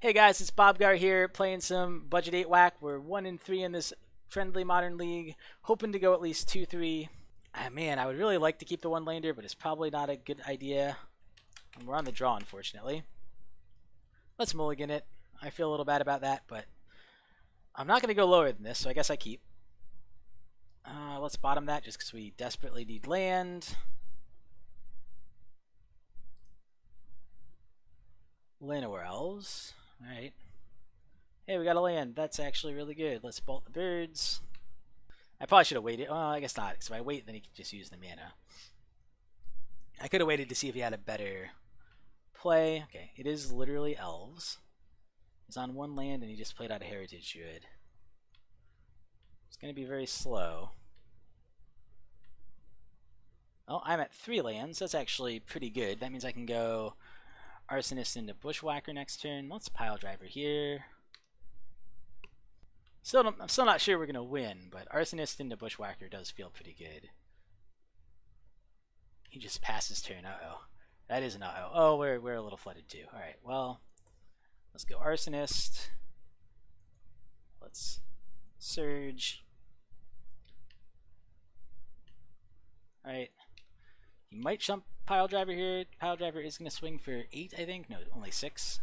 Hey guys, it's Bobgar here playing some Budget 8 Whack. We're 1-3 in this friendly modern league, hoping to go at least 2-3. Man, I would really like to keep the one lander, but it's probably not a good idea. And we're on the draw, unfortunately. Let's mulligan it. I feel a little bad about that, but I'm not going to go lower than this, so I guess I keep. Let's bottom that just because we desperately need land. Llanowar Elves. Alright. Hey, we got a land. That's actually really good. Let's bolt the birds. I probably should have waited. Oh, I guess not, because if I wait, then he can just use the mana. I could have waited to see if he had a better play. Okay, it is literally Elves. He's on one land, and he just played out a Heritage Druid. It's going to be very slow. Oh, I'm at 3 lands. That's actually pretty good. That means I can go Arsonist into Bushwhacker next turn. Let's pile driver here. I'm still not sure we're going to win, but Arsonist into Bushwhacker does feel pretty good. He just passes turn. Uh-oh. That is an uh-oh. Oh, we're a little flooded too. Alright, well, let's go Arsonist. Let's Surge. Alright. He might jump Pile Driver here. Pile Driver is going to swing for 8, I think. No, only 6.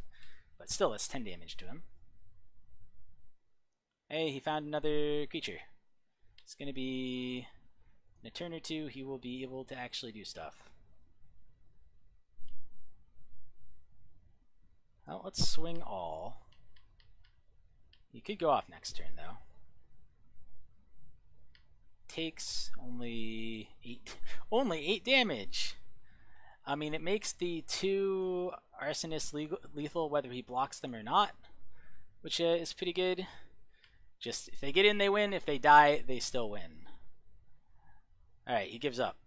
But still, that's 10 damage to him. Hey, he found another creature. It's going to be... in a turn or two, he will be able to actually do stuff. Well, let's swing all. He could go off next turn, though. Takes only 8. Only 8 damage! I mean, it makes the 2 Arsonists lethal whether he blocks them or not, which is pretty good. Just, if they get in, they win. If they die, they still win. Alright, he gives up.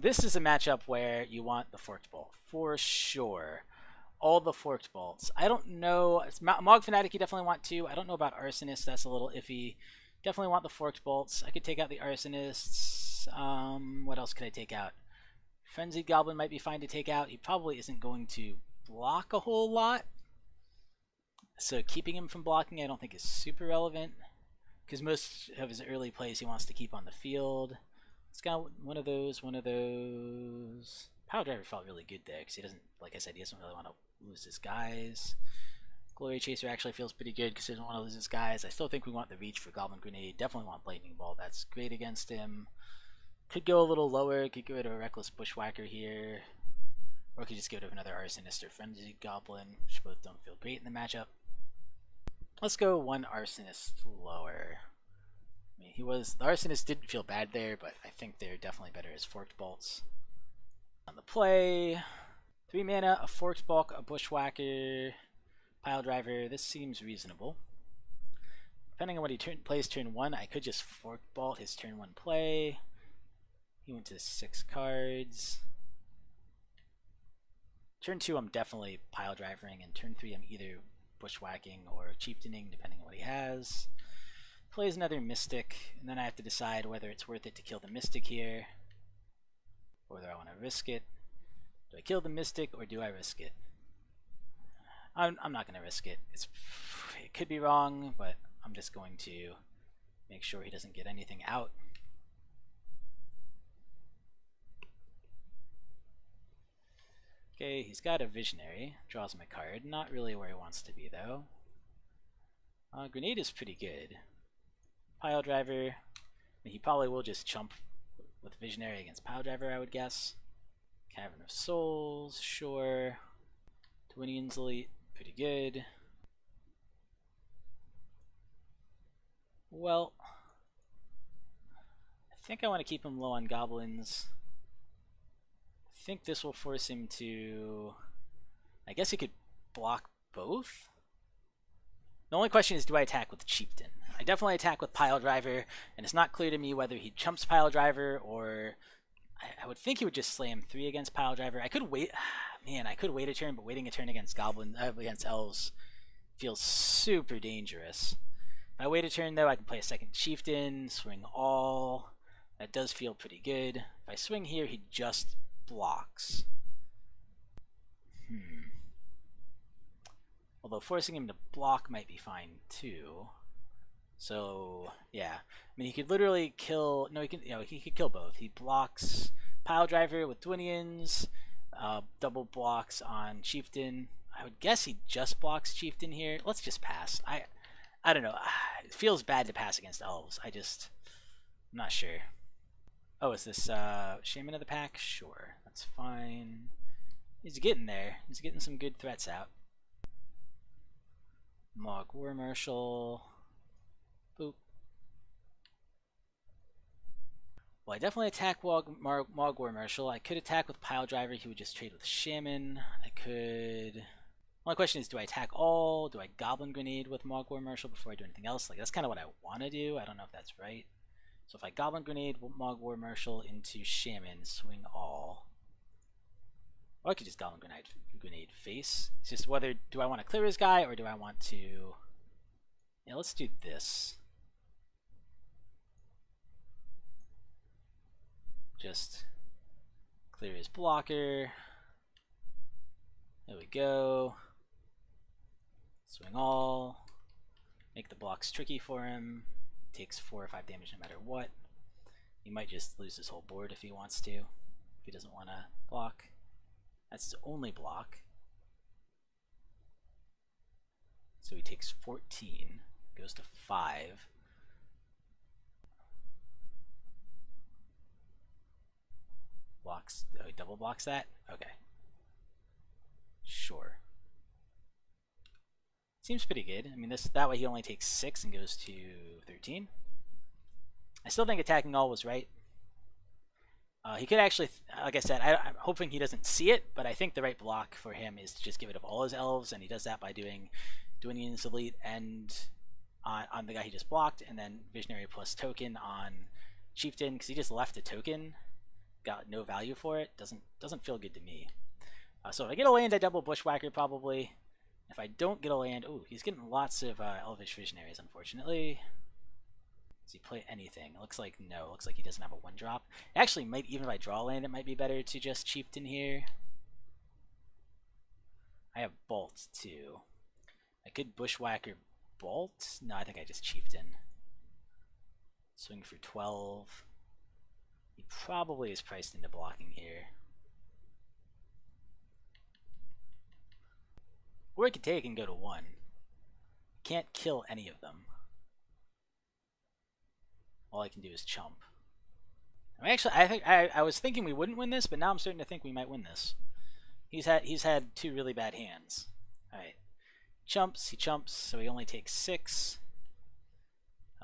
This is a matchup where you want the Forked Bolt, for sure. All the Forked Bolts. I don't know. Mog Fanatic you definitely want to. I don't know about Arsonist. That's a little iffy. Definitely want the Forked Bolts. I could take out the Arsonists. What else could I take out? Frenzied Goblin might be fine to take out. He probably isn't going to block a whole lot. So keeping him from blocking I don't think is super relevant. Because most of his early plays he wants to keep on the field. It's got one of those. Power Driver felt really good there because he doesn't, like I said, he doesn't really want to lose his guys. Glory Chaser actually feels pretty good because he doesn't want to lose his guys. I still think we want the reach for Goblin Grendade. Definitely want Lightning Bolt. That's great against him. Could go a little lower. Could get rid of a Reckless Bushwhacker here. Or could just get rid of another Arsonist or Frenzied Goblin, which both don't feel great in the matchup. Let's go 1 Arsonist lower. I mean, the Arsonist didn't feel bad there, but I think they're definitely better as Forked Bolts. On the play, 3 mana, a Forked Bolt, a Bushwhacker, Pile Driver. This seems reasonable. Depending on what he plays turn 1, I could just Forked Bolt his turn 1 play. He went to 6 cards. Turn 2 I'm definitely Pile Drivering, and turn 3 I'm either Bushwhacking or Chieftaining, depending on what he has. Plays another Mystic, and then I have to decide whether it's worth it to kill the Mystic here, or whether I want to risk it. Do I kill the Mystic, or do I risk it? I'm not going to risk it. It could be wrong, but I'm just going to make sure he doesn't get anything out. Okay, he's got a Visionary. Draws him a card. Not really where he wants to be, though. Grenade is pretty good. Pile Driver. I mean, he probably will just chump with Visionary against Pile Driver, I would guess. Cavern of Souls, sure. Twinian's Elite, pretty good. Well, I think I want to keep him low on goblins. I think this will force him to... I guess he could block both? The only question is, do I attack with Chieftain? I definitely attack with Pile Driver, and it's not clear to me whether he jumps Pile Driver or... I would think he would just slam 3 against Pile Driver. I could wait... Man, I could wait a turn, but waiting a turn against against Elves feels super dangerous. If I wait a turn, though, I can play a second Chieftain, swing all. That does feel pretty good. If I swing here, he just blocks. Although forcing him to block might be fine too. So yeah, I mean he could literally kill. No, he can. He could kill both. He blocks Pile Driver with Dwinians, double blocks on Chieftain. I would guess he just blocks Chieftain here. Let's just pass. I don't know. It feels bad to pass against Elves. I'm not sure. Oh, is this Shaman of the pack? Sure, that's fine. He's getting there. He's getting some good threats out. Mog War Marshal. Boop. Well, I definitely attack Mog War Marshal. I could attack with Pile Driver. He would just trade with Shaman. I could... My question is, do I attack all? Do I Goblin Grenade with Mog War Marshal before I do anything else? Like, that's kind of what I want to do. I don't know if that's right. So if I Goblin Grenade Mog War Marshal into Shaman, swing all. Or I could just Goblin Grenade face. It's just whether, do I want to clear his guy or do I want to... Yeah, let's do this. Just clear his blocker. There we go. Swing all. Make the blocks tricky for him. Takes 4 or 5 damage no matter what. He might just lose his whole board if he wants to. If he doesn't want to block. That's his only block. So he takes 14. Goes to 5. Blocks. Oh, he double blocks that? Okay. Sure. Seems pretty good. I mean, that way he only takes 6 and goes to 13. I still think attacking all was right. He could actually, like I said, I'm hoping he doesn't see it, but I think the right block for him is to just give it up all his elves, and he does that by doing Dwinian's Elite and on the guy he just blocked, and then Visionary plus token on Chieftain, because he just left a token, got no value for it. Doesn't feel good to me. So if I get a land, I double Bushwhacker probably. If I don't get a land, oh, he's getting lots of Elvish Visionaries, unfortunately. Does he play anything? It looks like no. It looks like he doesn't have a 1-drop. Actually, might even if I draw land, it might be better to just Chieftain here. I have Bolt too. I could Bushwhacker Bolt. No, I think I just Chieftain. Swing for 12. He probably is priced into blocking here. Or I could take and go to 1. Can't kill any of them. All I can do is chump. I was thinking we wouldn't win this, but now I'm starting to think we might win this. He's had 2 really bad hands. Alright. Chumps, he chumps, so he only takes 6.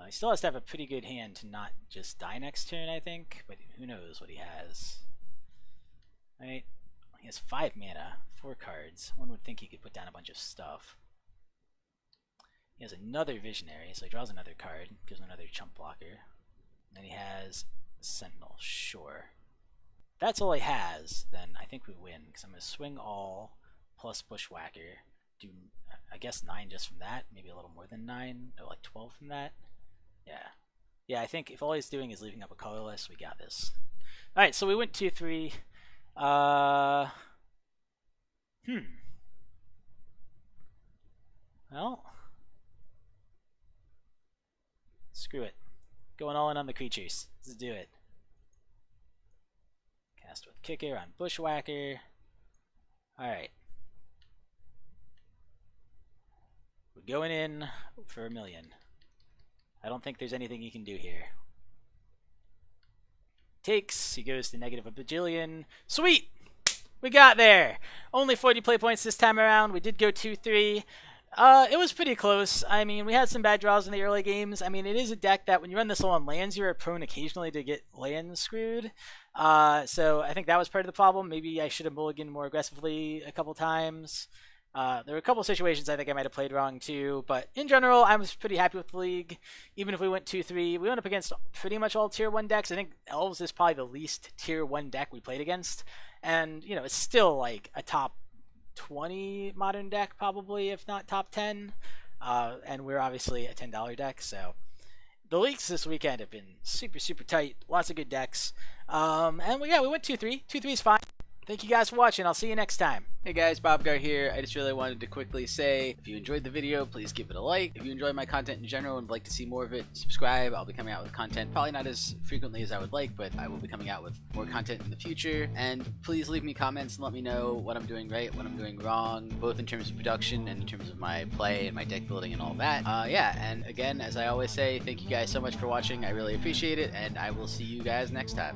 He still has to have a pretty good hand to not just die next turn, I think, but who knows what he has. Alright. He has 5 mana, 4 cards. One would think he could put down a bunch of stuff. He has another Visionary, so he draws another card, gives him another chump blocker. And then he has Sentinel, sure. If that's all he has, then I think we win, because I'm going to swing all plus Bushwhacker. Do, I guess, 9 just from that, maybe a little more than 9, or like 12 from that. Yeah. Yeah, I think if all he's doing is leaving up a colorless, we got this. Alright, so we went 2-3. Well, screw it. Going all in on the creatures. Let's do it. Cast with Kicker on Bushwhacker. Alright. We're going in for 1 million. I don't think there's anything you can do here. Takes, he goes to negative a bajillion. Sweet! We got there! Only 40 play points this time around. We did go 2-3. It was pretty close. I mean, we had some bad draws in the early games. I mean, it is a deck that when you run this low on lands, you're prone occasionally to get land screwed. So I think that was part of the problem. Maybe I should have mulliganed more aggressively a couple times. There were a couple situations I think I might have played wrong too, but in general, I was pretty happy with the league. Even if we went 2-3, we went up against pretty much all tier 1 decks. I think Elves is probably the least tier 1 deck we played against, and you know, it's still like a top 20 modern deck probably, if not top 10. And we're obviously a $10 deck, so the leaks this weekend have been super tight. Lots of good decks. And yeah, we went 2-3. 2-3 is fine. Thank you guys for watching. I'll see you next time. Hey guys, Bobgar here. I just really wanted to quickly say, if you enjoyed the video, please give it a like. If you enjoy my content in general and would like to see more of it, subscribe. I'll be coming out with content, probably not as frequently as I would like, but I will be coming out with more content in the future. And please leave me comments and let me know what I'm doing right, what I'm doing wrong, both in terms of production and in terms of my play and my deck building and all that. Yeah, and again, as I always say, thank you guys so much for watching. I really appreciate it, and I will see you guys next time.